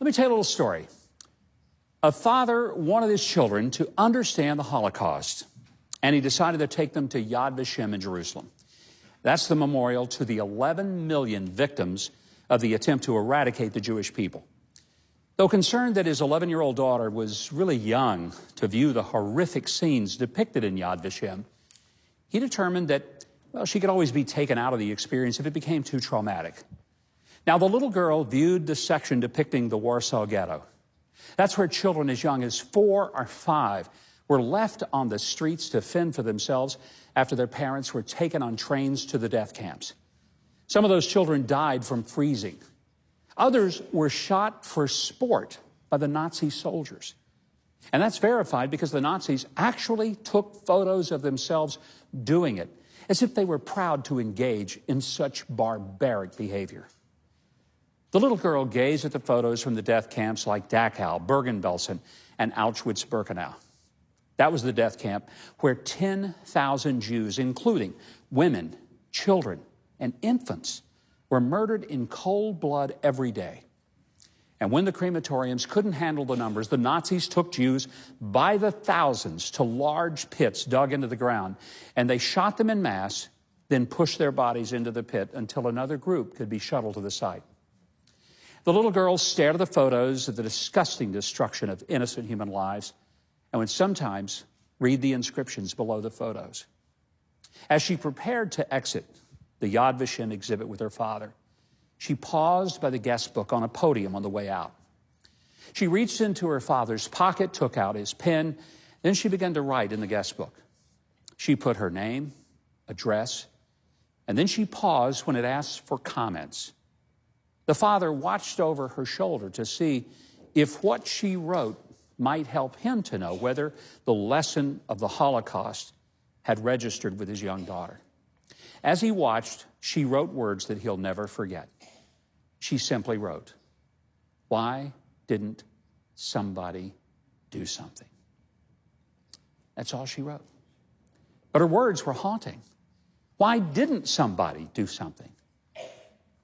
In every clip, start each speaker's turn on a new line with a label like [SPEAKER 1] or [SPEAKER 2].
[SPEAKER 1] Let me tell you a little story. A father wanted his children to understand the Holocaust, and he decided to take them to Yad Vashem in Jerusalem. That's the memorial to the 11 million victims of the attempt to eradicate the Jewish people. Though concerned that his 11-year-old daughter was really young to view the horrific scenes depicted in Yad Vashem, he determined that, well, she could always be taken out of the experience if it became too traumatic. Now, the little girl viewed the section depicting the Warsaw Ghetto. That's where children as young as 4 or 5 were left on the streets to fend for themselves after their parents were taken on trains to the death camps. Some of those children died from freezing. Others were shot for sport by the Nazi soldiers. And that's verified because the Nazis actually took photos of themselves doing it, as if they were proud to engage in such barbaric behavior. The little girl gazed at the photos from the death camps like Dachau, Bergen-Belsen, and Auschwitz-Birkenau. That was the death camp where 10,000 Jews, including women, children, and infants, were murdered in cold blood every day. And when the crematoriums couldn't handle the numbers, the Nazis took Jews by the thousands to large pits dug into the ground, and they shot them in mass, then pushed their bodies into the pit until another group could be shuttled to the site. The little girl stared at the photos of the disgusting destruction of innocent human lives and would sometimes read the inscriptions below the photos. As she prepared to exit the Yad Vashem exhibit with her father, she paused by the guest book on a podium on the way out. She reached into her father's pocket, took out his pen, then she began to write in the guest book. She put her name, address, and then she paused when it asked for comments. The father watched over her shoulder to see if what she wrote might help him to know whether the lesson of the Holocaust had registered with his young daughter. As he watched, she wrote words that he'll never forget. She simply wrote, "Why didn't somebody do something?" That's all she wrote. But her words were haunting. Why didn't somebody do something?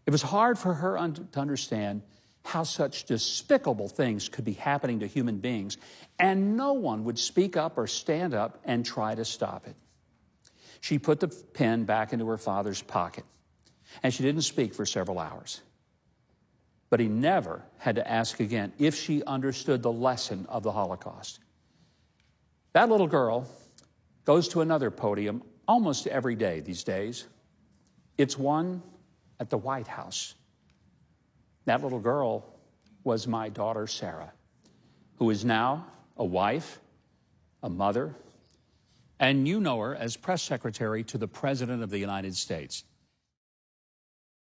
[SPEAKER 1] It was hard for her to understand how such despicable things could be happening to human beings, and no one would speak up or stand up and try to stop it. She put the pen back into her father's pocket, and she didn't speak for several hours. But he never had to ask again if she understood the lesson of the Holocaust. That little girl goes to another podium almost every day these days. It's one at the White House. That little girl was my daughter, Sarah, who is now a wife, a mother, and you know her as press secretary to the President of the United States.